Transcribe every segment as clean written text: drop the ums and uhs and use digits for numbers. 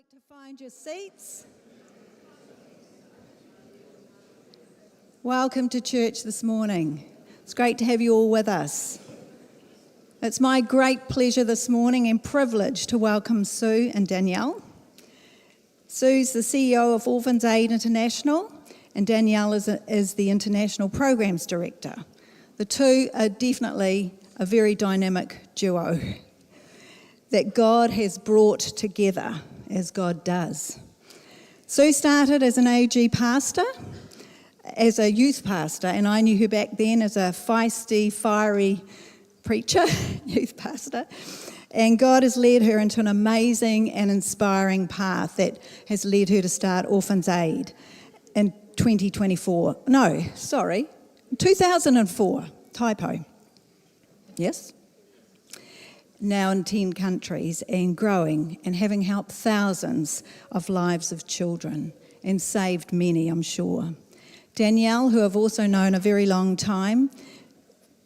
like to find your seats. Welcome to church this morning. It's great to have you all with us. It's my great pleasure this morning and privilege to welcome Sue and Danielle. Sue's the CEO of Orphans Aid International, and Danielle is the International Programs Director. The two are definitely a very dynamic duo that God has brought together, as God does. Sue started as an AG pastor, as a youth pastor, and I knew her back then as a feisty, fiery preacher, youth pastor. And God has led her into an amazing and inspiring path that has led her to start Orphans Aid in 2004. 2004. Typo. Yes? Now in 10 countries and growing, and having helped thousands of lives of children and saved many, I'm sure. Danielle, who I've also known a very long time,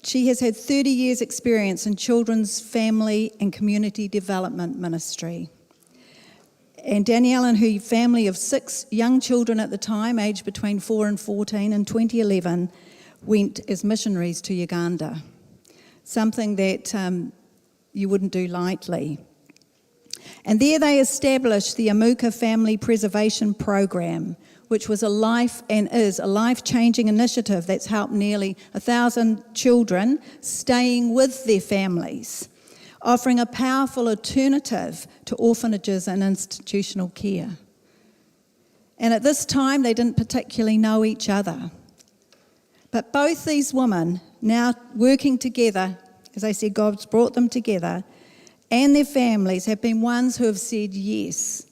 she has had 30 years experience in children's family and community development ministry. And Danielle and her family of 6 young children at the time, aged between 4 and 14, in 2011, went as missionaries to Uganda. Something that you wouldn't do lightly. And there they established the Amuka Family Preservation Program, which was is a life-changing initiative that's helped nearly 1,000 children staying with their families, offering a powerful alternative to orphanages and institutional care. And at this time, they didn't particularly know each other. But both these women, now working together, as I said, God's brought them together, and their families have been ones who have said yes,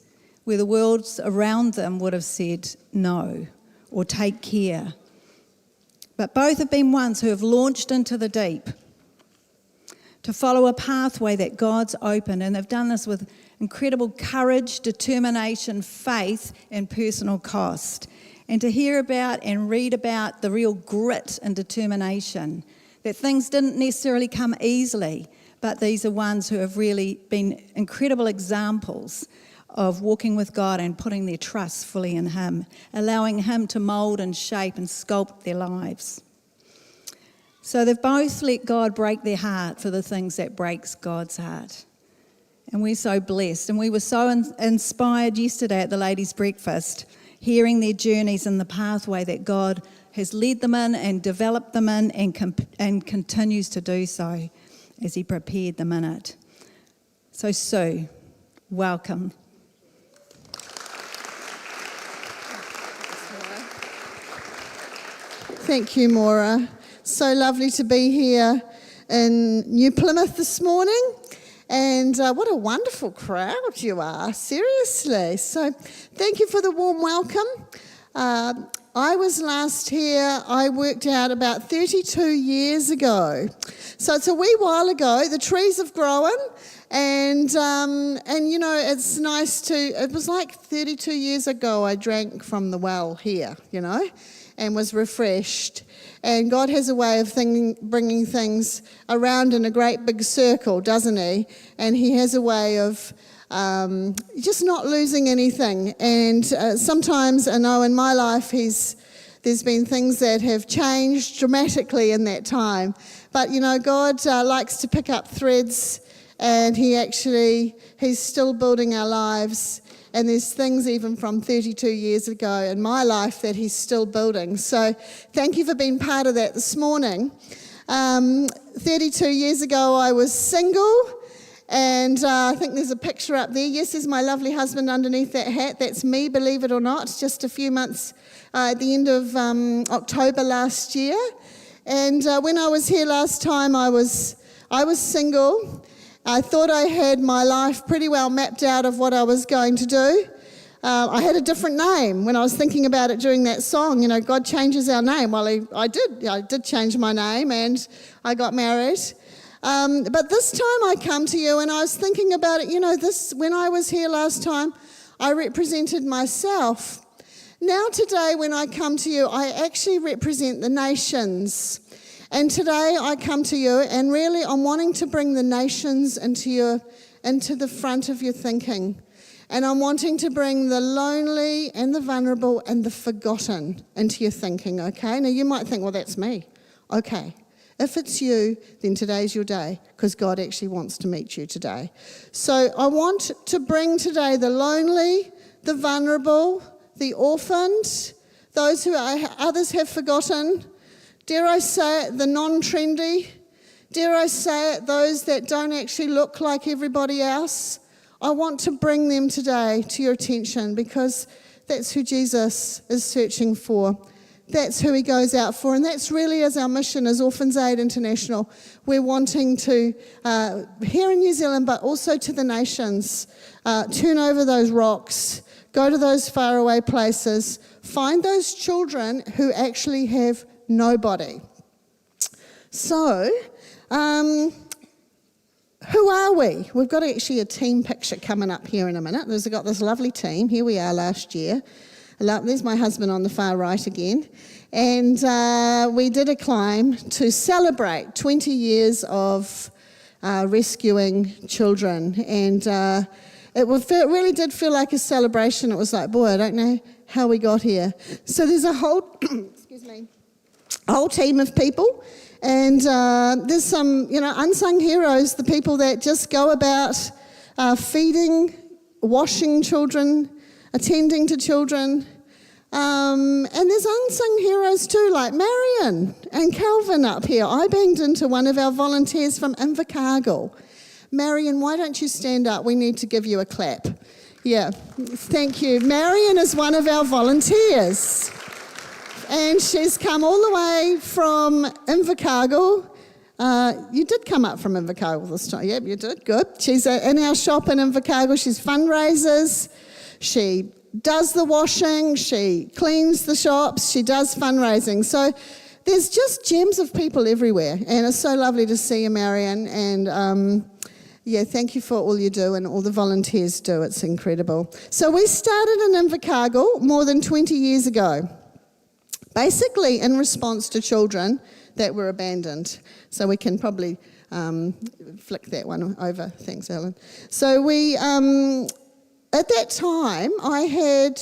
where the world around them would have said no or take care. But both have been ones who have launched into the deep to follow a pathway that God's opened, and they've done this with incredible courage, determination, faith, and personal cost. And to hear about and read about the real grit and determination, that things didn't necessarily come easily, but these are ones who have really been incredible examples of walking with God and putting their trust fully in Him, allowing Him to mould and shape and sculpt their lives. So they've both let God break their heart for the things that breaks God's heart. And we're so blessed. And we were so inspired yesterday at the ladies' breakfast, hearing their journeys and the pathway that God has led them in and developed them in and continues to do so as He prepared them in it. So Sue, welcome. Thank you, Maura. So lovely to be here in New Plymouth this morning. And what a wonderful crowd you are, seriously. So thank you for the warm welcome. I was last here, I worked out about 32 years ago. So it's a wee while ago. The trees have grown, and you know, it's nice to, it was like 32 years ago I drank from the well here, you know, and was refreshed. And God has a way of bringing things around in a great big circle, doesn't He? And He has a way of just not losing anything. And sometimes, I know in my life, there's been things that have changed dramatically in that time. But, you know, God likes to pick up threads, and He's still building our lives. And there's things even from 32 years ago in my life that He's still building. So thank you for being part of that this morning. 32 years ago, I was single. And I think there's a picture up there. Yes, there's my lovely husband underneath that hat. That's me, believe it or not. Just a few months at the end of October last year. And when I was here last time, I was single. I thought I had my life pretty well mapped out of what I was going to do. I had a different name when I was thinking about it during that song. You know, God changes our name. Well, I did change my name, and I got married. But this time I come to you and I was thinking about it, you know, when I was here last time, I represented myself. Now today when I come to you, I actually represent the nations. And today I come to you and really I'm wanting to bring the nations into the front of your thinking. And I'm wanting to bring the lonely and the vulnerable and the forgotten into your thinking, okay? Now, you might think, well, that's me. Okay. If it's you, then today's your day, because God actually wants to meet you today. So I want to bring today the lonely, the vulnerable, the orphaned, those who others have forgotten, dare I say it, the non-trendy, dare I say it, those that don't actually look like everybody else. I want to bring them today to your attention, because that's who Jesus is searching for. That's who he goes out for, and that's really as our mission as Orphans Aid International. We're wanting to, here in New Zealand, but also to the nations, turn over those rocks, go to those faraway places, find those children who actually have nobody. So, who are we? We've got actually a team picture coming up here in a minute. We've got this lovely team. Here we are last year. There's my husband on the far right again. And we did a climb to celebrate 20 years of rescuing children. And it really did feel like a celebration. It was like, boy, I don't know how we got here. So there's a whole, a whole team of people. And there's some, unsung heroes, the people that just go about feeding, washing children, attending to children. And there's unsung heroes too, like Marion and Calvin up here. I banged into one of our volunteers from Invercargill. Marion, why don't you stand up? We need to give you a clap. Yeah, thank you. Marion is one of our volunteers. And she's come all the way from Invercargill. You did come up from Invercargill this time. Yep, you did. Good. She's in our shop in Invercargill. She's fundraisers. She does the washing. She cleans the shops. She does fundraising. So there's just gems of people everywhere. And it's so lovely to see you, Marion. And thank you for all you do and all the volunteers do. It's incredible. So we started in Invercargill more than 20 years ago, basically in response to children that were abandoned. So we can probably flick that one over. Thanks, Ellen. So we, at that time, I had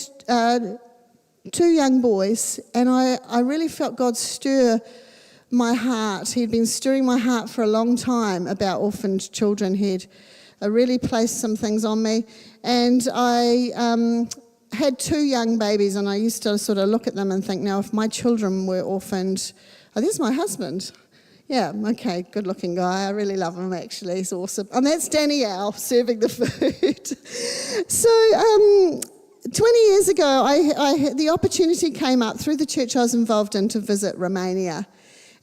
2 young boys, and I really felt God stir my heart. He'd been stirring my heart for a long time about orphaned children. He'd really placed some things on me. And I had 2 young babies, and I used to sort of look at them and think, now, if my children were orphaned... Oh, there's my husband. Yeah, okay, good-looking guy. I really love him, actually. He's awesome. And that's Danielle serving the food. So 20 years ago, the opportunity came up through the church I was involved in to visit Romania.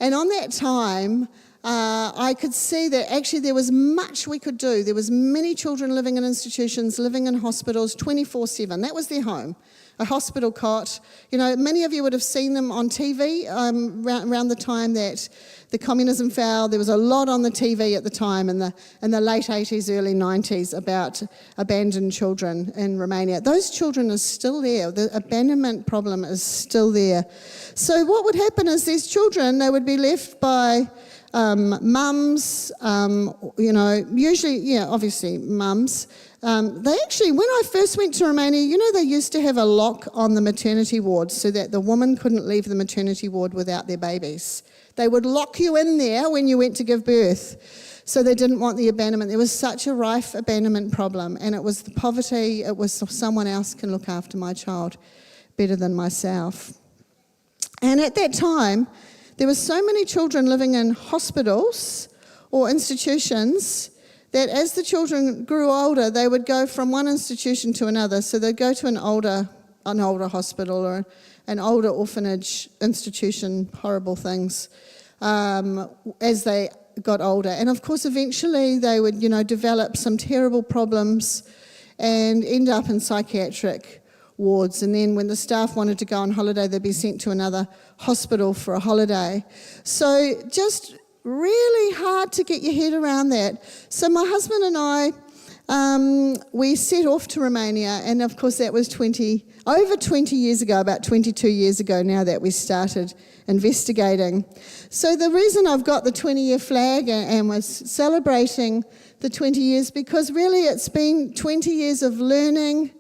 And on that time, I could see that actually there was much we could do. There was many children living in institutions, living in hospitals 24/7. That was their home, a hospital cot. Many of you would have seen them on TV around the time that the communism fell. There was a lot on the TV at the time in the late 80s, early 90s about abandoned children in Romania. Those children are still there. The abandonment problem is still there. So what would happen is these children, they would be left by mums, usually, obviously mums. They actually, when I first went to Romania, they used to have a lock on the maternity ward so that the woman couldn't leave the maternity ward without their babies. They would lock you in there when you went to give birth. So they didn't want the abandonment. There was such a rife abandonment problem, and it was the poverty. It was someone else can look after my child better than myself. And at that time, there were so many children living in hospitals or institutions that as the children grew older, they would go from one institution to another. So they'd go to an older hospital or an older orphanage institution, horrible things, as they got older. And of course, eventually they would, develop some terrible problems and end up in psychiatric wards. And then when the staff wanted to go on holiday, they'd be sent to another hospital for a holiday. So just really hard to get your head around that. So my husband and I, we set off to Romania, and of course that was over 20 years ago, about 22 years ago now that we started investigating. So the reason I've got the 20-year flag and was celebrating the 20 years, because really it's been 20 years of learning,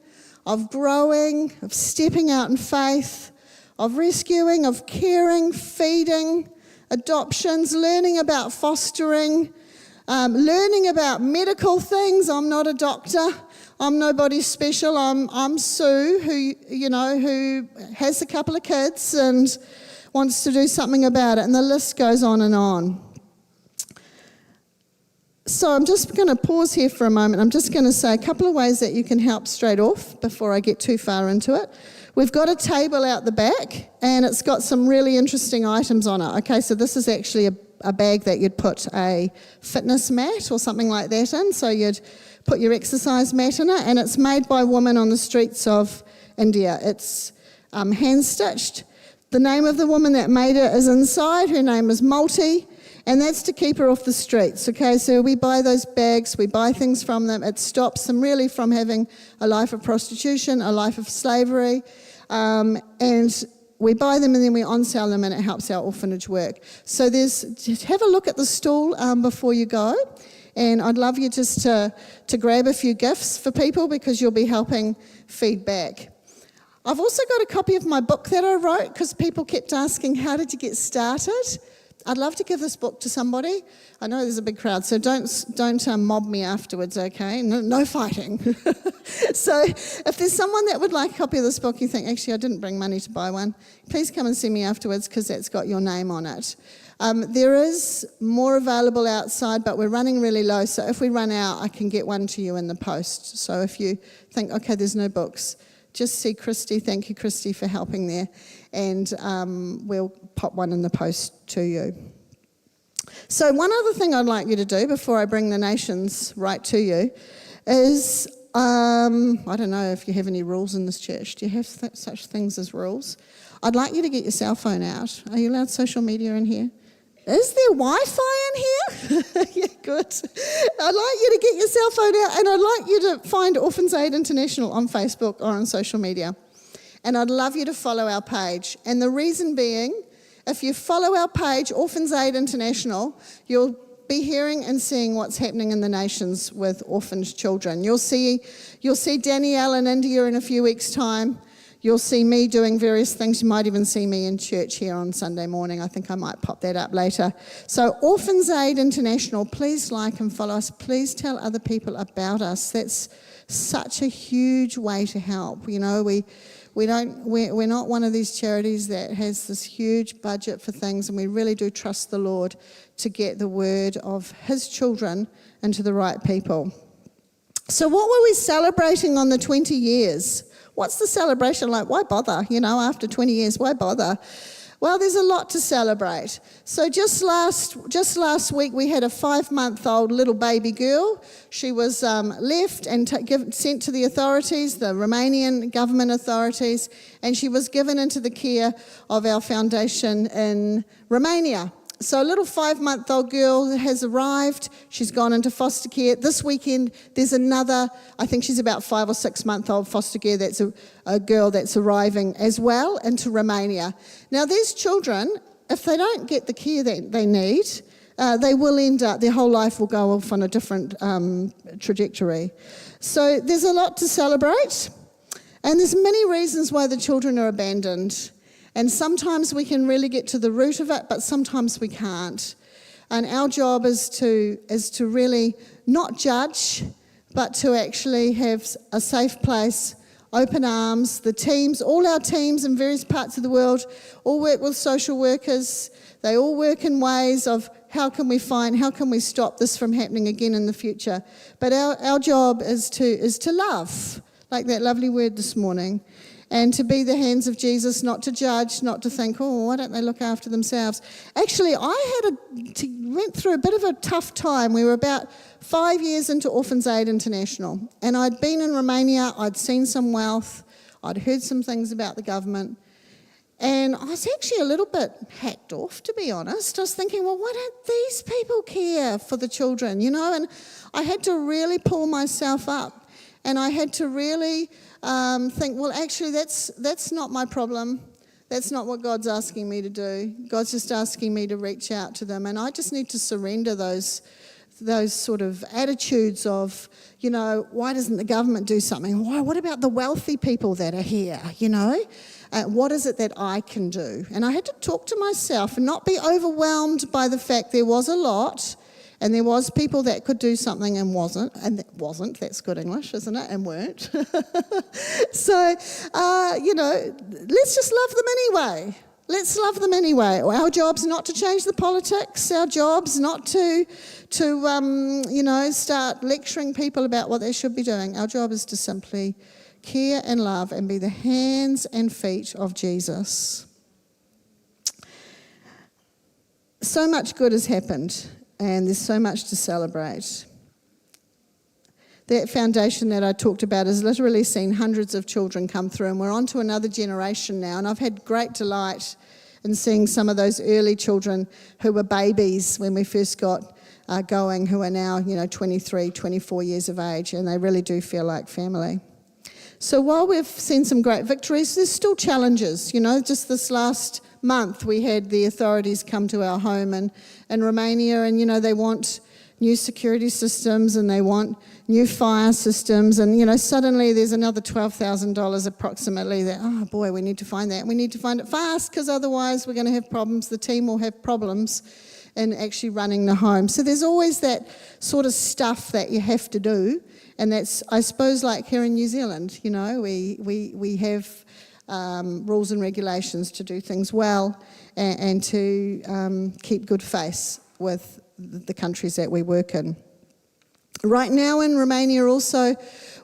of growing, of stepping out in faith, of rescuing, of caring, feeding, adoptions, learning about fostering, learning about medical things. I'm not a doctor. I'm nobody special. I'm Sue, who has a couple of kids and wants to do something about it. And the list goes on and on. So I'm just going to pause here for a moment. I'm just going to say a couple of ways that you can help straight off before I get too far into it. We've got a table out the back, and it's got some really interesting items on it. Okay, so this is actually a bag that you'd put a fitness mat or something like that in. So you'd put your exercise mat in it, and it's made by women on the streets of India. It's hand-stitched. The name of the woman that made it is inside. Her name is Multi. And that's to keep her off the streets, okay? So we buy those bags, we buy things from them. It stops them really from having a life of prostitution, a life of slavery. And we buy them and then we on-sell them, and it helps our orphanage work. So just have a look at the stall before you go. And I'd love you just to grab a few gifts for people, because you'll be helping feed back. I've also got a copy of my book that I wrote, because people kept asking, how did you get started? I'd love to give this book to somebody. I know there's a big crowd, so don't mob me afterwards, okay? No fighting. So if there's someone that would like a copy of this book, you think, actually, I didn't bring money to buy one, please come and see me afterwards, because that's got your name on it. There is more available outside, but we're running really low, so if we run out, I can get one to you in the post. So if you think, okay, there's no books, just see Christy. Thank you, Christy, for helping there. And we'll pop one in the post to you. So one other thing I'd like you to do before I bring the nations right to you is, I don't know if you have any rules in this church. Do you have such things as rules? I'd like you to get your cell phone out. Are you allowed social media in here? Is there Wi-Fi in here? Yeah, good. I'd like you to get your cell phone out, and I'd like you to find Orphans Aid International on Facebook or on social media. And I'd love you to follow our page. And the reason being, if you follow our page, Orphans Aid International, you'll be hearing and seeing what's happening in the nations with orphaned children. You'll see Danielle in India in a few weeks' time. You'll see me doing various things. You might even see me in church here on Sunday morning. I think I might pop that up later. So Orphans Aid International, please like and follow us. Please tell other people about us. That's such a huge way to help. You know, we're not one of these charities that has this huge budget for things, and we really do trust the Lord to get the word of his children into the right people. So what were we celebrating on the 20 years? What's the celebration like? Why bother? You know, after 20 years, why bother? Well, there's a lot to celebrate. So just last week, we had a 5-month-old little baby girl. She was left and sent to the authorities, the Romanian government authorities, and she was given into the care of our foundation in Romania. So a little 5-month-old girl has arrived. She's gone into foster care. This weekend, there's another, I think she's about 5 or 6 month old foster care. That's a girl that's arriving as well into Romania. Now, these children, if they don't get the care that they need, they will end up, their whole life will go off on a different trajectory. So there's a lot to celebrate. And there's many reasons why the children are abandoned. And sometimes we can really get to the root of it, but sometimes we can't. And our job is to really not judge, but to actually have a safe place, open arms. The teams, all our teams in various parts of the world, all work with social workers. They all work in ways of how can we stop this from happening again in the future. But our job is to love, like that lovely word this morning. And to be the hands of Jesus, not to judge, not to think, oh, why don't they look after themselves? Actually, I went through a bit of a tough time. We were about 5 years into Orphans Aid International. And I'd been in Romania, I'd seen some wealth, I'd heard some things about the government. And I was actually a little bit hacked off, to be honest. I was thinking, well, why don't these people care for the children, you know? And I had to really pull myself up. And I had to really think, well, actually, that's not my problem. That's not what God's asking me to do. God's just asking me to reach out to them. And I just need to surrender those those sort of attitudes of, why doesn't the government do something? Why? What about the wealthy people that are here, what is it that I can do? And I had to talk to myself and not be overwhelmed by the fact there was a lot, and there was people that could do something and that's good English, isn't it? And weren't. So, let's just love them anyway. Let's love them anyway. Our job's not to change the politics. Our job's not to start lecturing people about what they should be doing. Our job is to simply care and love and be the hands and feet of Jesus. So much good has happened, and there's so much to celebrate. That foundation that I talked about has literally seen hundreds of children come through, and we're on to another generation now. And I've had great delight in seeing some of those early children who were babies when we first got going, who are now, 23, 24 years of age, and they really do feel like family. So while we've seen some great victories, there's still challenges. Just this last month we had the authorities come to our home in Romania, and, they want new security systems and they want new fire systems, and suddenly there's another $12,000 approximately that, oh boy, we need to find that. We need to find it fast, because otherwise we're going to have problems. The team will have problems in actually running the home. So there's always that sort of stuff that you have to do, and that's, I suppose, like here in New Zealand, we have rules and regulations to do things well and to keep good face with the countries that we work in. Right now in Romania also,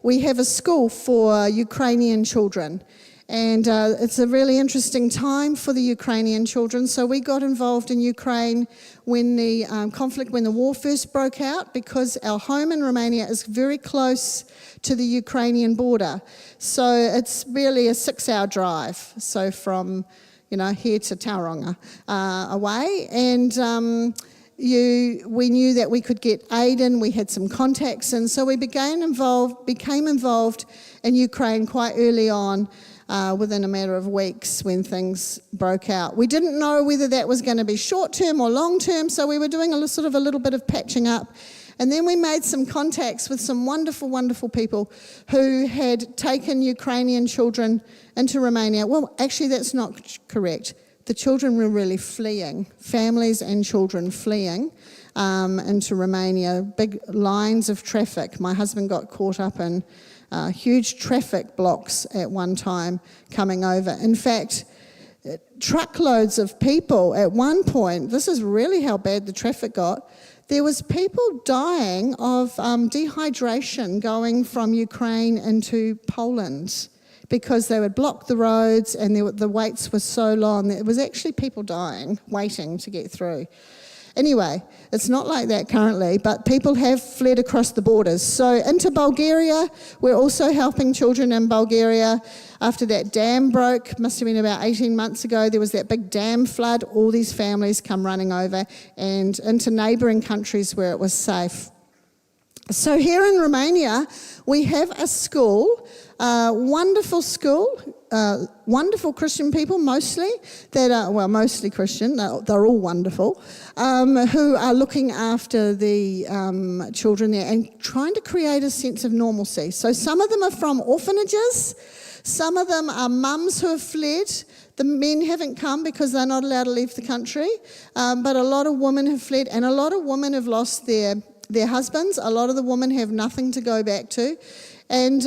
we have a school for Ukrainian children. And it's a really interesting time for the Ukrainian children. So we got involved in Ukraine when the conflict, when the war first broke out, because our home in Romania is very close to the Ukrainian border. So it's really a 6-hour drive. So from, here to Tauranga away. And we knew that we could get aid in, we had some contacts, and so we became involved in Ukraine quite early on, within a matter of weeks when things broke out. We didn't know whether that was going to be short-term or long-term, so we were doing a little bit of patching up. And then we made some contacts with some wonderful, wonderful people who had taken Ukrainian children into Romania. Well, actually, that's not correct. The children were really fleeing, families and children fleeing into Romania, big lines of traffic. My husband got caught up in huge traffic blocks at one time coming over. In fact, truckloads of people at one point, this is really how bad the traffic got, there was people dying of dehydration going from Ukraine into Poland, because they would block the roads and the waits were so long. There was actually people dying, waiting to get through. Anyway, it's not like that currently, but people have fled across the borders. So into Bulgaria, we're also helping children in Bulgaria. After that dam broke, must have been about 18 months ago, there was that big dam flood. All these families come running over and into neighbouring countries where it was safe. So here in Romania, we have a school, wonderful school, wonderful Christian people mostly, that are, well, mostly Christian, they're all wonderful, who are looking after the children there and trying to create a sense of normalcy. So some of them are from orphanages, some of them are mums who have fled. The men haven't come because they're not allowed to leave the country, but a lot of women have fled, and a lot of women have lost their husbands. A lot of the women have nothing to go back to. And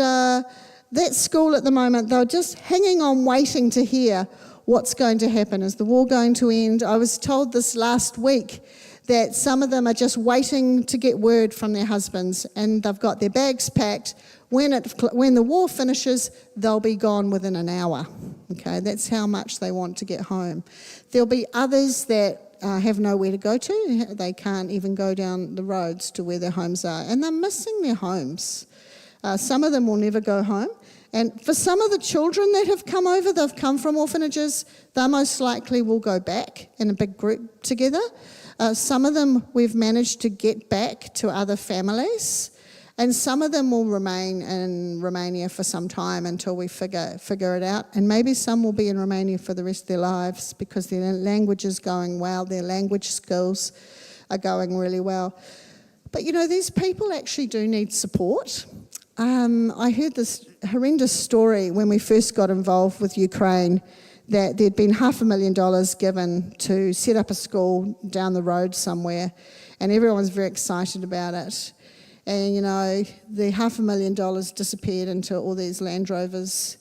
that school at the moment, they're just hanging on waiting to hear what's going to happen. Is the war going to end? I was told this last week that some of them are just waiting to get word from their husbands, and they've got their bags packed. When the war finishes, they'll be gone within an hour. Okay, that's how much they want to get home. There'll be others that have nowhere to go to. They can't even go down the roads to where their homes are, and they're missing their homes. Some of them will never go home. And for some of the children that have come over, they've come from orphanages, they most likely will go back in a big group together. Some of them we've managed to get back to other families, and some of them will remain in Romania for some time until we figure it out. And maybe some will be in Romania for the rest of their lives because their language is going well, their language skills are going really well. But these people actually do need support. I heard this horrendous story when we first got involved with Ukraine, that there'd been $500,000 given to set up a school down the road somewhere, and everyone was very excited about it. And, the $500,000 disappeared into all these Land Rovers,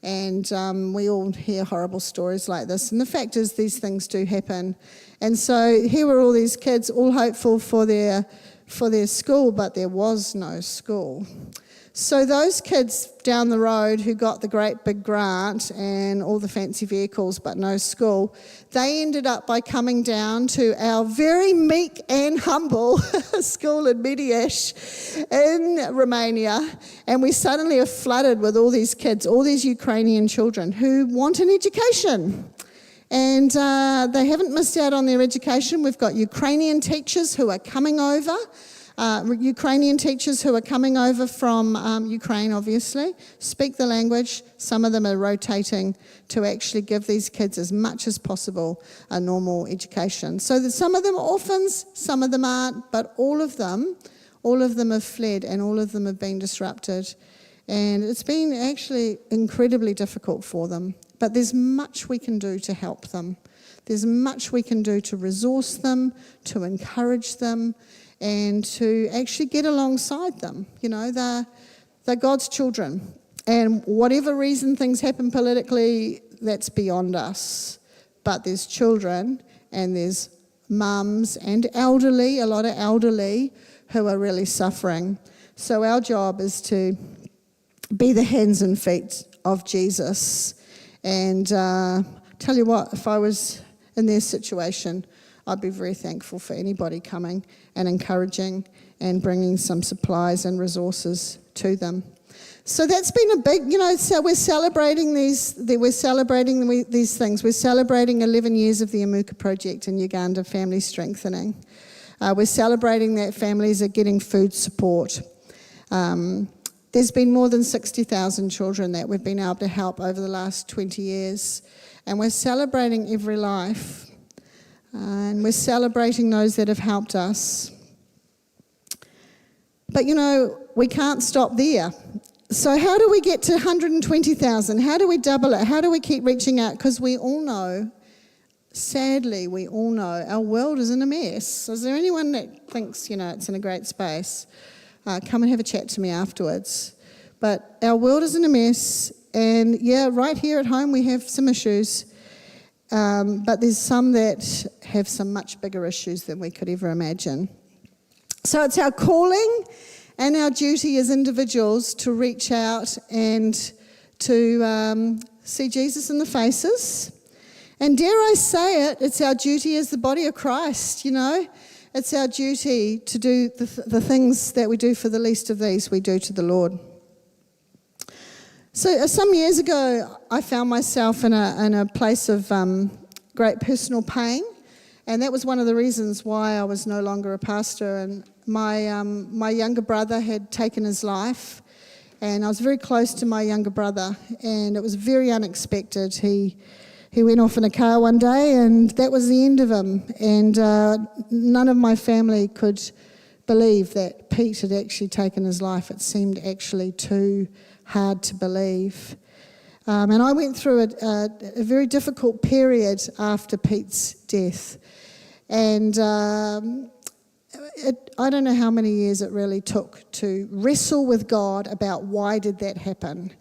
and we all hear horrible stories like this. And the fact is, these things do happen. And so here were all these kids, all hopeful for their school, but there was no school. So those kids down the road who got the great big grant and all the fancy vehicles but no school, they ended up by coming down to our very meek and humble school in Mediash in Romania, and we suddenly are flooded with all these kids, all these Ukrainian children who want an education. And they haven't missed out on their education. We've got Ukrainian teachers who are coming over. Ukrainian teachers who are coming over from Ukraine, obviously, speak the language. Some of them are rotating to actually give these kids as much as possible a normal education. So that some of them are orphans, some of them aren't, but all of them have fled and all of them have been disrupted. And it's been actually incredibly difficult for them. But there's much we can do to help them. There's much we can do to resource them, to encourage them, and to actually get alongside them. They're God's children. And whatever reason things happen politically, that's beyond us. But there's children and there's mums and elderly, a lot of elderly, who are really suffering. So our job is to be the hands and feet of Jesus. And tell you what, if I was in their situation, I'd be very thankful for anybody coming and encouraging and bringing some supplies and resources to them. So that's been a big, so we're celebrating these things. We're celebrating 11 years of the Amuka Project in Uganda, family strengthening. We're celebrating that families are getting food support. There's been more than 60,000 children that we've been able to help over the last 20 years. And we're celebrating every life. And we're celebrating those that have helped us. But, we can't stop there. So how do we get to 120,000? How do we double it? How do we keep reaching out? Because we all know, sadly, our world is in a mess. So is there anyone that thinks, it's in a great space? Come and have a chat to me afterwards. But our world is in a mess. And, right here at home we have some issues. But there's some that have some much bigger issues than we could ever imagine. So it's our calling and our duty as individuals to reach out and to see Jesus in the faces. And dare I say it, it's our duty as the body of Christ, It's our duty to do the things that we do for the least of these, we do to the Lord. So some years ago, I found myself in a place of great personal pain, and that was one of the reasons why I was no longer a pastor. And my younger brother had taken his life, and I was very close to my younger brother, and it was very unexpected. He went off in a car one day, and that was the end of him. And none of my family could believe that Pete had actually taken his life. It seemed actually too hard to believe. And I went through a very difficult period after Pete's death. And I don't know how many years it really took to wrestle with God about why did that happen,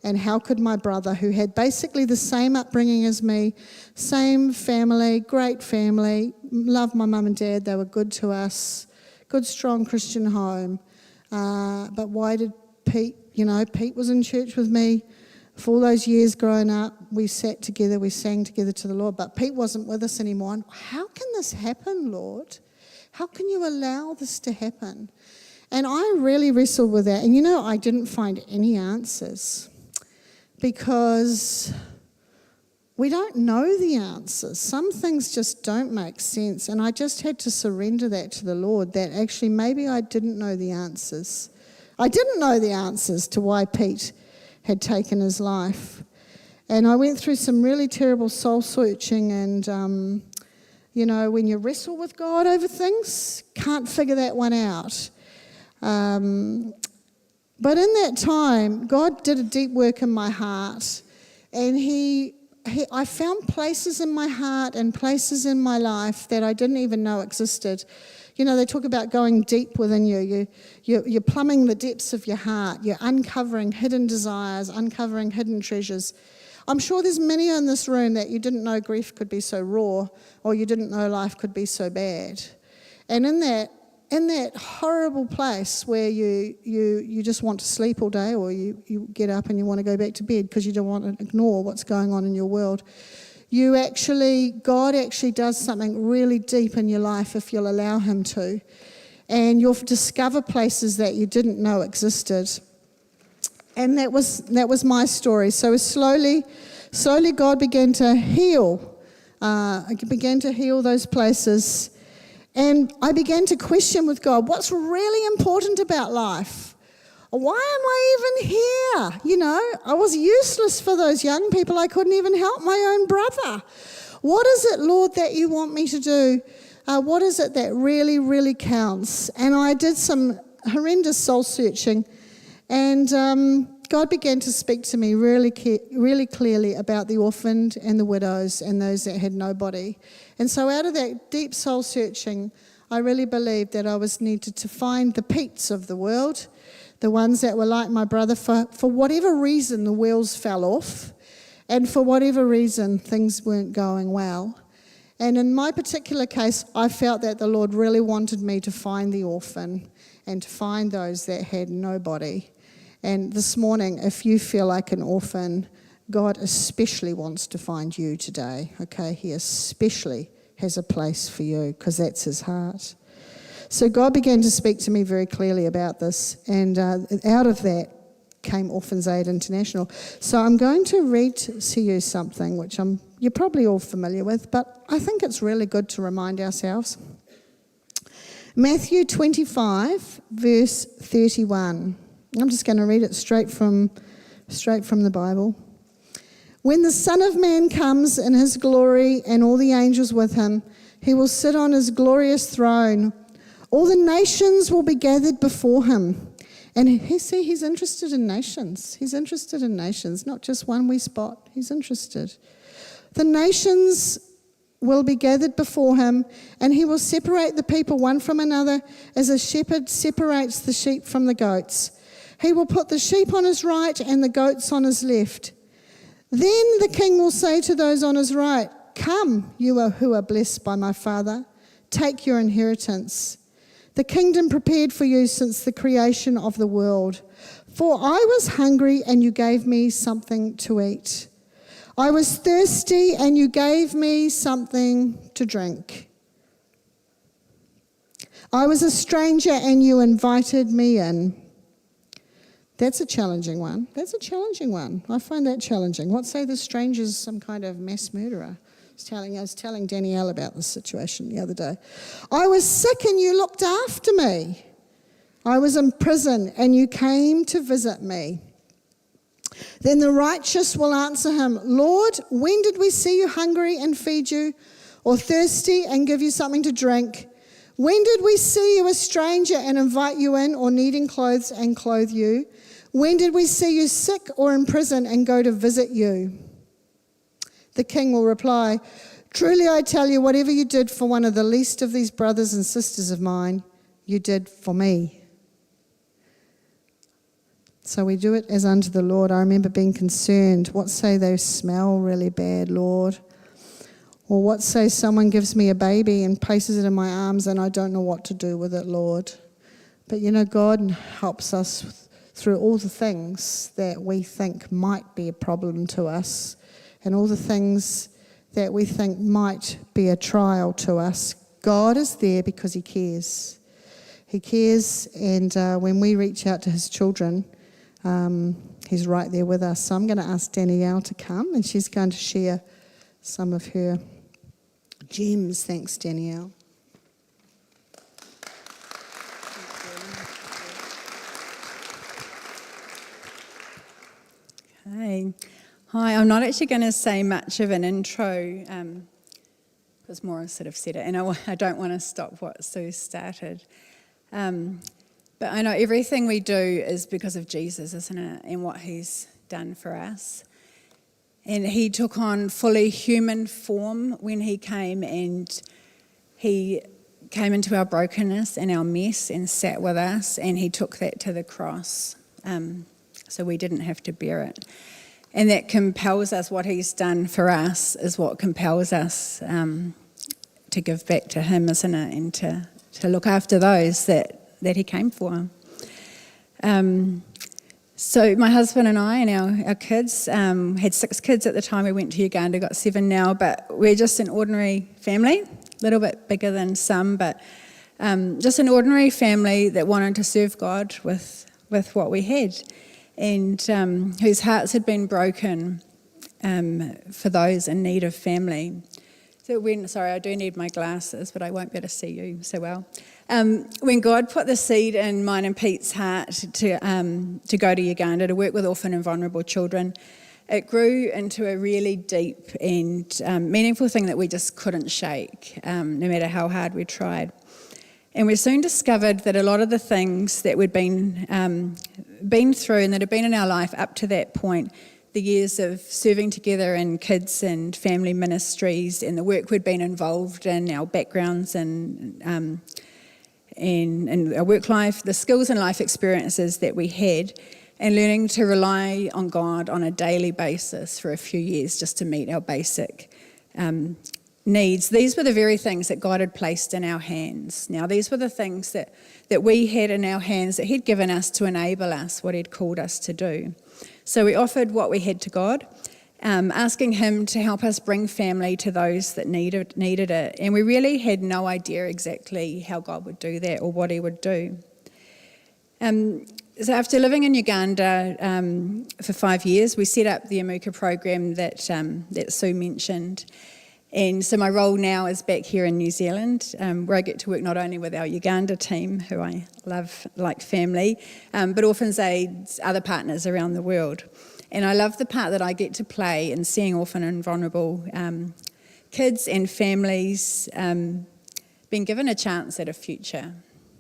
and how could my brother, who had basically the same upbringing as me, same family, great family, loved my mum and dad, they were good to us, good, strong Christian home, but why did Pete, Pete was in church with me for all those years growing up. We sat together, we sang together to the Lord, but Pete wasn't with us anymore. And how can this happen, Lord? How can you allow this to happen? And I really wrestled with that. And I didn't find any answers, because we don't know the answers. Some things just don't make sense. And I just had to surrender that to the Lord, that actually maybe I didn't know the answers. I didn't know the answers to why Pete had taken his life. And I went through some really terrible soul searching and, You know, when you wrestle with God over things, can't figure that one out. But in that time, God did a deep work in my heart, and I found places in my heart and places in my life that I didn't even know existed. You know, they talk about going deep within you. You're plumbing the depths of your heart. You're uncovering hidden desires, uncovering hidden treasures. I'm sure there's many in this room that you didn't know grief could be so raw, or you didn't know life could be so bad. And in that horrible place where you just want to sleep all day, or you get up and you want to go back to bed because you don't want to ignore what's going on in your world, God actually does something really deep in your life if you'll allow him to. And you'll discover places that you didn't know existed. And that was my story. So slowly God began to heal. Began to heal those places. And I began to question with God, what's really important about life? Why am I even here? You know, I was useless for those young people. I couldn't even help my own brother. What is it, Lord, that you want me to do? What is it that really, really counts? And I did some horrendous soul searching, and God began to speak to me really clearly about the orphaned and the widows and those that had nobody. And so out of that deep soul searching, I really believed that I was needed to find the Petes of the world, the ones that were like my brother. For whatever reason, the wheels fell off, and for whatever reason, things weren't going well. And in my particular case, I felt that the Lord really wanted me to find the orphan and to find those that had nobody. And this morning, if you feel like an orphan, God especially wants to find you today, okay? He especially has a place for you because that's his heart. So God began to speak to me very clearly about this, and out of that came Orphans Aid International. So I'm going to read to you something which you're probably all familiar with, but I think it's really good to remind ourselves. Matthew 25, verse 31. I'm just going to read it straight from the Bible. When the Son of Man comes in his glory and all the angels with him, he will sit on his glorious throne. All the nations will be gathered before him. And he's interested in nations. He's interested in nations, not just one wee spot. He's interested. The nations will be gathered before him, and he will separate the people one from another as a shepherd separates the sheep from the goats. He will put the sheep on his right and the goats on his left. Then the king will say to those on his right, "Come, who are blessed by my Father, take your inheritance, the kingdom prepared for you since the creation of the world. For I was hungry and you gave me something to eat. I was thirsty and you gave me something to drink. I was a stranger and you invited me in." That's a challenging one. I find that challenging. What say the stranger's some kind of mass murderer? I was telling Danielle about this situation the other day. I was sick and you looked after me. I was in prison and you came to visit me. Then the righteous will answer him, "Lord, when did we see you hungry and feed you, or thirsty and give you something to drink? When did we see you a stranger and invite you in, or needing clothes and clothe you? When did we see you sick or in prison and go to visit you?" The king will reply, "Truly I tell you, whatever you did for one of the least of these brothers and sisters of mine, you did for me." So we do it as unto the Lord. I remember being concerned. What say they smell really bad, Lord? Or what say someone gives me a baby and places it in my arms and I don't know what to do with it, Lord? But you know, God helps us through all the things that we think might be a problem to us and all the things that we think might be a trial to us. God is there because he cares. He cares, and when we reach out to his children, he's right there with us. So I'm going to ask Danielle to come, and she's going to share some of her gems. Thanks, Danielle. Hi, I'm not actually going to say much of an intro because Maura sort of said it, and I don't want to stop what Sue started. But I know everything we do is because of Jesus, isn't it, and what he's done for us. And he took on fully human form when he came, and he came into our brokenness and our mess and sat with us, and he took that to the cross, so we didn't have to bear it. And that compels us, what he's done for us is what compels us to give back to him, isn't it, and to look after those that he came for. So my husband and I and our kids had 6 kids at the time we went to Uganda, got 7 now, but we're just an ordinary family, a little bit bigger than some, but just an ordinary family that wanted to serve God with what we had, and whose hearts had been broken for those in need of family. So sorry, I do need my glasses, but I won't be able to see you so well. When God put the seed in mine and Pete's heart to go to Uganda to work with orphan and vulnerable children, it grew into a really deep and meaningful thing that we just couldn't shake, no matter how hard we tried. And we soon discovered that a lot of the things that we'd been through and that had been in our life up to that point, the years of serving together in kids and family ministries and the work we'd been involved in, our backgrounds and our work life, the skills and life experiences that we had, and learning to rely on God on a daily basis for a few years just to meet our basic needs. These were the very things that God had placed in our hands. Now, these were the things that we had in our hands that he'd given us to enable us what he'd called us to do. So we offered what we had to God, asking him to help us bring family to those that needed it. And we really had no idea exactly how God would do that or what he would do. So after living in Uganda for 5 years, we set up the Amuka program that Sue mentioned. And so my role now is back here in New Zealand, where I get to work not only with our Uganda team, who I love like family, but Orphans Aid's other partners around the world. And I love the part that I get to play in seeing orphan and vulnerable kids and families being given a chance at a future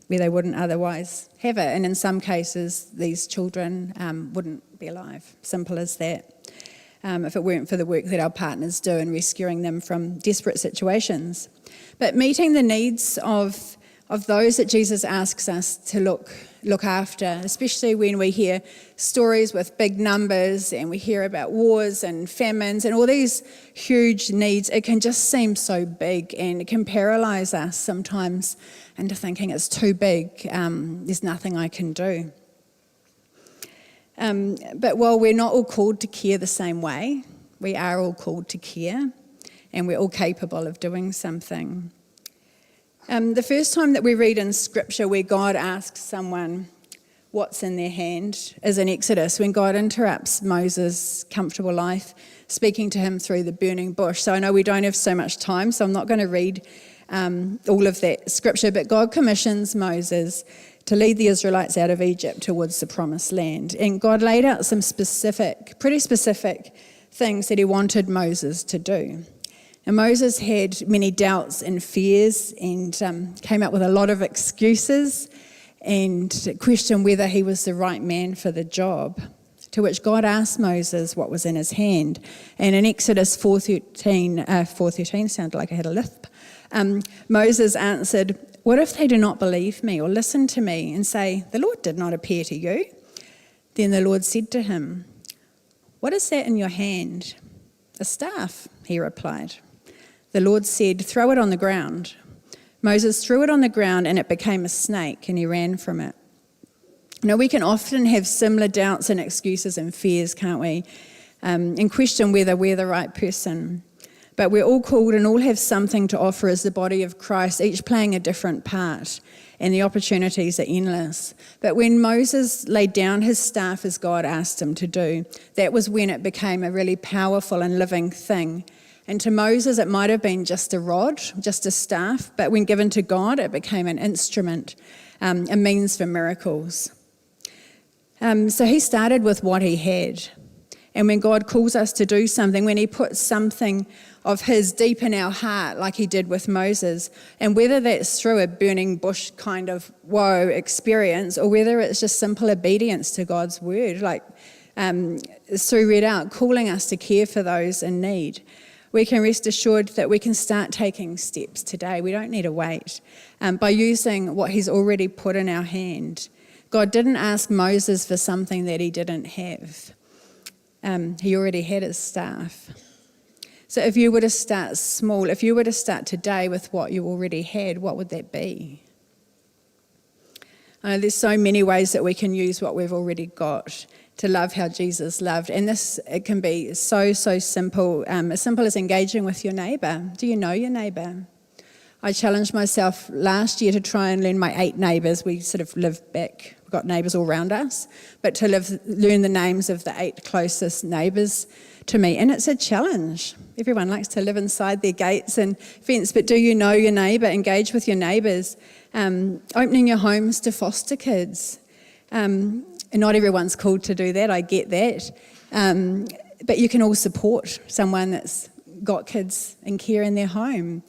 where they wouldn't otherwise have it. And in some cases, these children wouldn't be alive. Simple as that. If it weren't for the work that our partners do in rescuing them from desperate situations. But meeting the needs of those that Jesus asks us to look after, especially when we hear stories with big numbers and we hear about wars and famines and all these huge needs, it can just seem so big and it can paralyse us sometimes into thinking it's too big, there's nothing I can do. But while we're not all called to care the same way, we are all called to care, and we're all capable of doing something. The first time that we read in Scripture where God asks someone what's in their hand is in Exodus, when God interrupts Moses' comfortable life, speaking to him through the burning bush. So I know we don't have so much time, so I'm not going to read all of that Scripture, but God commissions Moses to lead the Israelites out of Egypt towards the promised land. And God laid out some pretty specific things that he wanted Moses to do. And Moses had many doubts and fears and came up with a lot of excuses and questioned whether he was the right man for the job, to which God asked Moses what was in his hand. And in Exodus 4:13 sounded like I had a lisp, Moses answered, "What if they do not believe me or listen to me and say, 'The Lord did not appear to you'?" Then the Lord said to him, "What is that in your hand?" "A staff," he replied. The Lord said, "Throw it on the ground." Moses threw it on the ground and it became a snake, and he ran from it. Now, we can often have similar doubts and excuses and fears, can't we? And question whether we're the right person. But we're all called and all have something to offer as the body of Christ, each playing a different part, and the opportunities are endless. But when Moses laid down his staff as God asked him to do, that was when it became a really powerful and living thing. And to Moses, it might have been just a rod, just a staff, but when given to God, it became an instrument, a means for miracles. So he started with what he had. And when God calls us to do something, when he puts something of his deep in our heart, like he did with Moses, and whether that's through a burning bush kind of woe experience, or whether it's just simple obedience to God's word, like Sue read out, calling us to care for those in need, we can rest assured that we can start taking steps today. We don't need to wait. By using what he's already put in our hand. God didn't ask Moses for something that he didn't have. He already had his staff. So if you were to start small, if you were to start today with what you already had, what would that be? I know there's so many ways that we can use what we've already got to love how Jesus loved. And it can be so simple, as simple as engaging with your neighbour. Do you know your neighbour? I challenged myself last year to try and learn my 8 neighbours. We sort of live back, we've got neighbours all around us, but to learn the names of the 8 closest neighbours to me. And it's a challenge. Everyone likes to live inside their gates and fence, but do you know your neighbour? Engage with your neighbours. Opening your homes to foster kids. And not everyone's called to do that, I get that. But you can all support someone that's got kids in care in their home.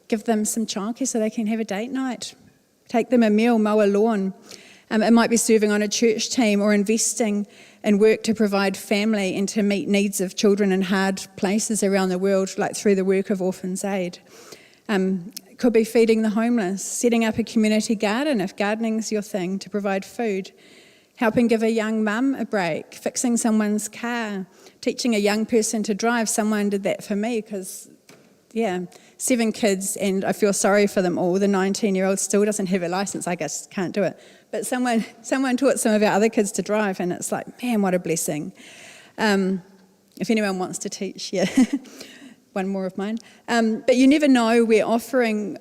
Give them some childcare so they can have a date night. Take them a meal, mow a lawn. It might be serving on a church team or investing in work to provide family and to meet needs of children in hard places around the world, like through the work of Orphans Aid. It could be feeding the homeless, setting up a community garden if gardening's your thing, to provide food, helping give a young mum a break, fixing someone's car, teaching a young person to drive. Someone did that for me because 7 kids, and I feel sorry for them all. The 19-year-old still doesn't have a license, I guess, can't do it. But someone taught some of our other kids to drive, and it's like, man, what a blessing. If anyone wants to teach, one more of mine. But you never know where offering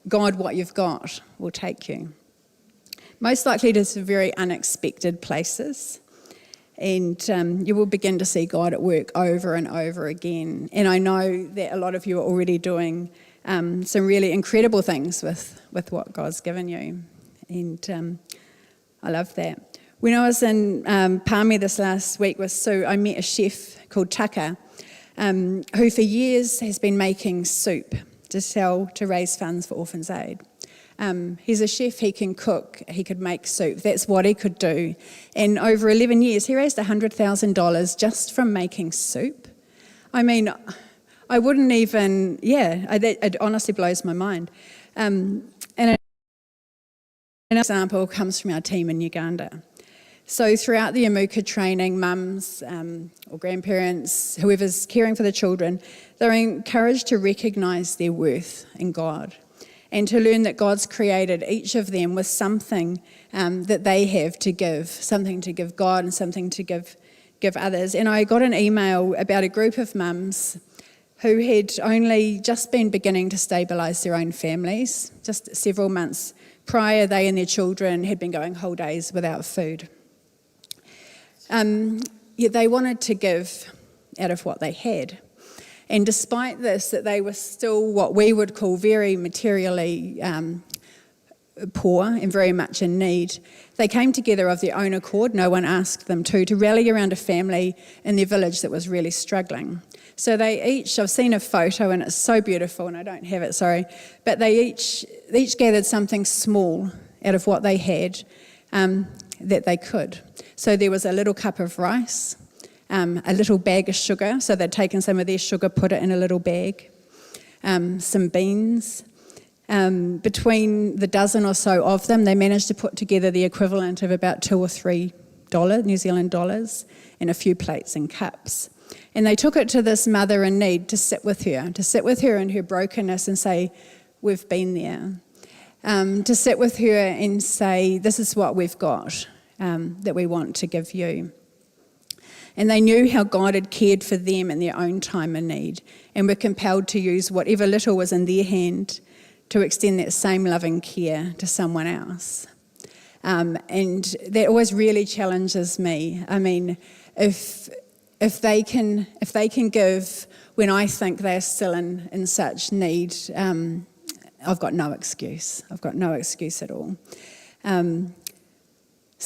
God what you've got will take you. Most likely to some very unexpected places. And you will begin to see God at work over and over again. And I know that a lot of you are already doing some really incredible things with what God's given you. And I love that. When I was in Palmy this last week with Sue, I met a chef called Tucker, who for years has been making soup to sell to raise funds for Orphans Aid. He's a chef, he can cook, he could make soup, that's what he could do. And over 11 years, he raised $100,000 just from making soup. I mean, I wouldn't even, it honestly blows my mind. And an example comes from our team in Uganda. So throughout the Amuka training, mums or grandparents, whoever's caring for the children, they're encouraged to recognise their worth in God. And to learn that God's created each of them with something that they have to give, something to give God and something to give others. And I got an email about a group of mums who had only just been beginning to stabilise their own families. Just several months prior, they and their children had been going whole days without food. They wanted to give out of what they had. And despite this, that they were still what we would call very materially poor and very much in need, they came together of their own accord, no one asked them to rally around a family in their village that was really struggling. So they each, I've seen a photo and it's so beautiful, and I don't have it, sorry, but they each gathered something small out of what they had that they could. So there was a little cup of rice, a little bag of sugar, so they'd taken some of their sugar, put it in a little bag, some beans. Between the dozen or so of them, they managed to put together the equivalent of about $2 or $3 New Zealand dollars and a few plates and cups. And they took it to this mother in need to sit with her in her brokenness and say, we've been there. To sit with her and say, this is what we've got that we want to give you. And they knew how God had cared for them in their own time of need and were compelled to use whatever little was in their hand to extend that same loving care to someone else. And that always really challenges me. I mean, if they can give when I think they're still in such need, I've got no excuse. I've got no excuse at all.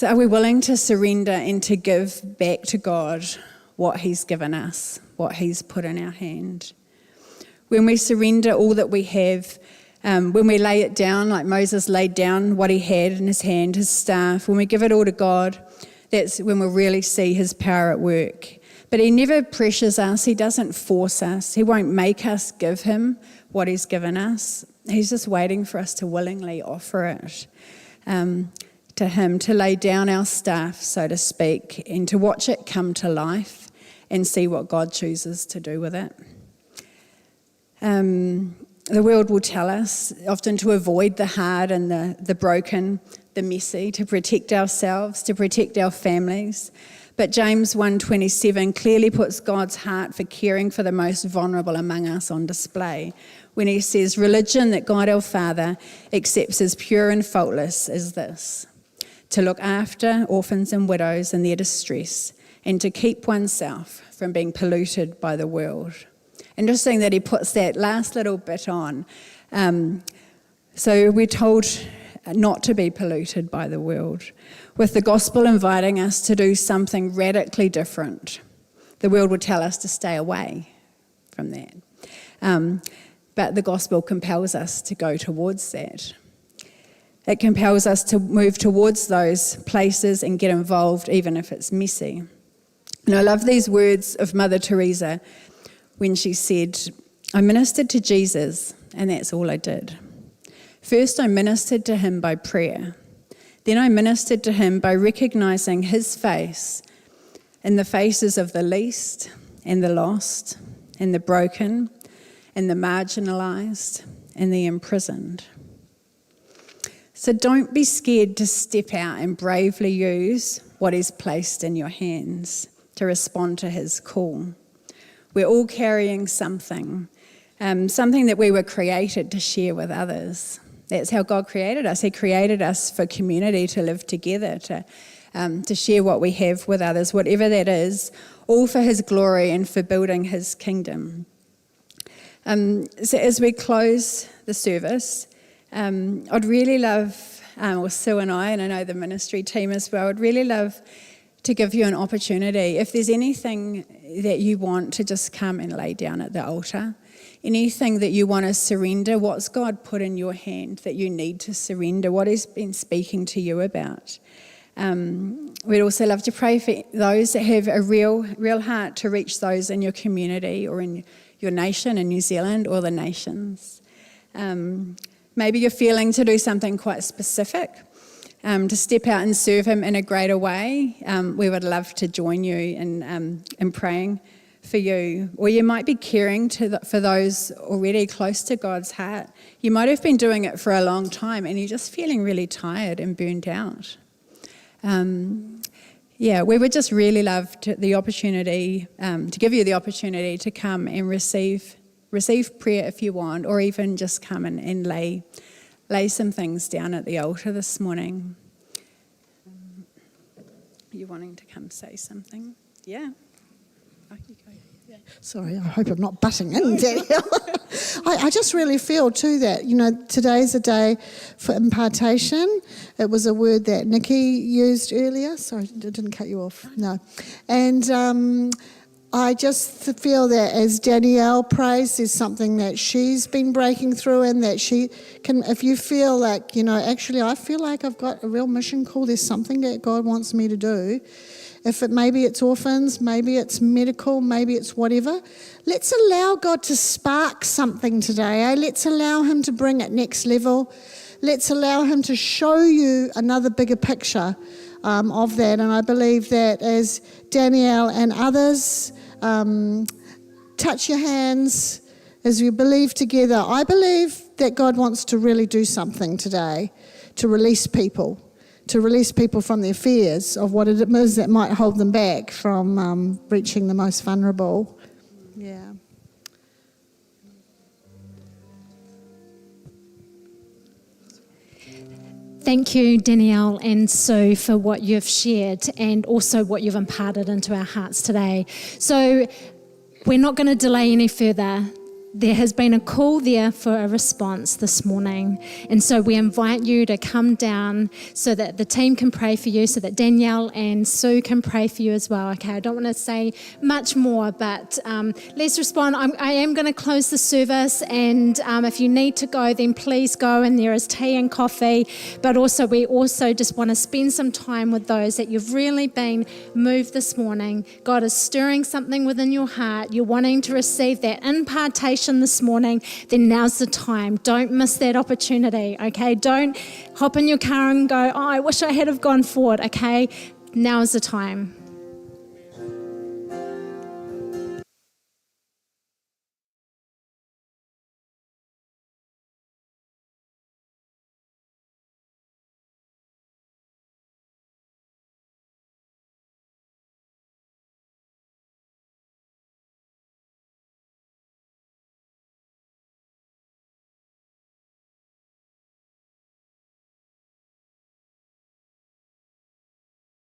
So are we willing to surrender and to give back to God what he's given us, what he's put in our hand? When we surrender all that we have, when we lay it down, like Moses laid down what he had in his hand, his staff, when we give it all to God, that's when we'll really see his power at work. But he never pressures us. He doesn't force us. He won't make us give him what he's given us. He's just waiting for us to willingly offer it to him, to lay down our staff, so to speak, and to watch it come to life and see what God chooses to do with it. The world will tell us often to avoid the hard and the broken, the messy, to protect ourselves, to protect our families. But James 1:27 clearly puts God's heart for caring for the most vulnerable among us on display when he says, religion that God our Father accepts as pure and faultless is this: to look after orphans and widows in their distress and to keep oneself from being polluted by the world. Interesting that he puts that last little bit on. So we're told not to be polluted by the world, with the gospel inviting us to do something radically different. The world would tell us to stay away from that. But the gospel compels us to go towards that. It compels us to move towards those places and get involved, even if it's messy. And I love these words of Mother Teresa when she said, I ministered to Jesus, and that's all I did. First, I ministered to him by prayer. Then I ministered to him by recognizing his face in the faces of the least and the lost and the broken and the marginalized and the imprisoned. So don't be scared to step out and bravely use what he's placed in your hands to respond to his call. We're all carrying something that we were created to share with others. That's how God created us. He created us for community, to live together, to share what we have with others, whatever that is, all for his glory and for building his kingdom. So as we close the service, I'd really love, Sue and I know the ministry team as well, I'd really love to give you an opportunity. If there's anything that you want to just come and lay down at the altar, anything that you want to surrender, what's God put in your hand that you need to surrender, what he's been speaking to you about. We'd also love to pray for those that have a real heart to reach those in your community or in your nation, in New Zealand or the nations. Maybe you're feeling to do something quite specific, to step out and serve him in a greater way. We would love to join you in praying for you. Or you might be caring for those already close to God's heart. You might have been doing it for a long time and you're just feeling really tired and burnt out. We would just really love the opportunity, to give you the opportunity to come and receive prayer if you want, or even just come and lay some things down at the altar this morning. Are you wanting to come say something? Yeah. Oh, you go. Yeah. Sorry, I hope I'm not butting in, Danielle. I just really feel too that, today's a day for impartation. It was a word that Nikki used earlier. Sorry, I didn't cut you off. No. And I just feel that as Danielle prays, there's something that she's been breaking through, and that she can, if you feel like, actually I feel like I've got a real mission call, there's something that God wants me to do. Maybe it's orphans, maybe it's medical, maybe it's whatever. Let's allow God to spark something today. Let's allow him to bring it next level. Let's allow him to show you another bigger picture of that. And I believe that as Danielle and others touch your hands, as we believe together, I believe that God wants to really do something today to release people from their fears of what it is that might hold them back from reaching the most vulnerable. Yeah. Thank you, Danielle and Sue, for what you've shared and also what you've imparted into our hearts today. So we're not going to delay any further. there has been a call there for a response this morning. And so we invite you to come down so that the team can pray for you, so that Danielle and Sue can pray for you as well. Okay, I don't want to say much more, but let's respond. I am going to close the service, and if you need to go, then please go, and there is tea and coffee. But also, we also just want to spend some time with those that you've really been moved this morning. God is stirring something within your heart. You're wanting to receive that impartation this morning, then now's the time. Don't miss that opportunity, okay? Don't hop in your car and go, oh, I wish I had have gone forward, okay? Now's the time.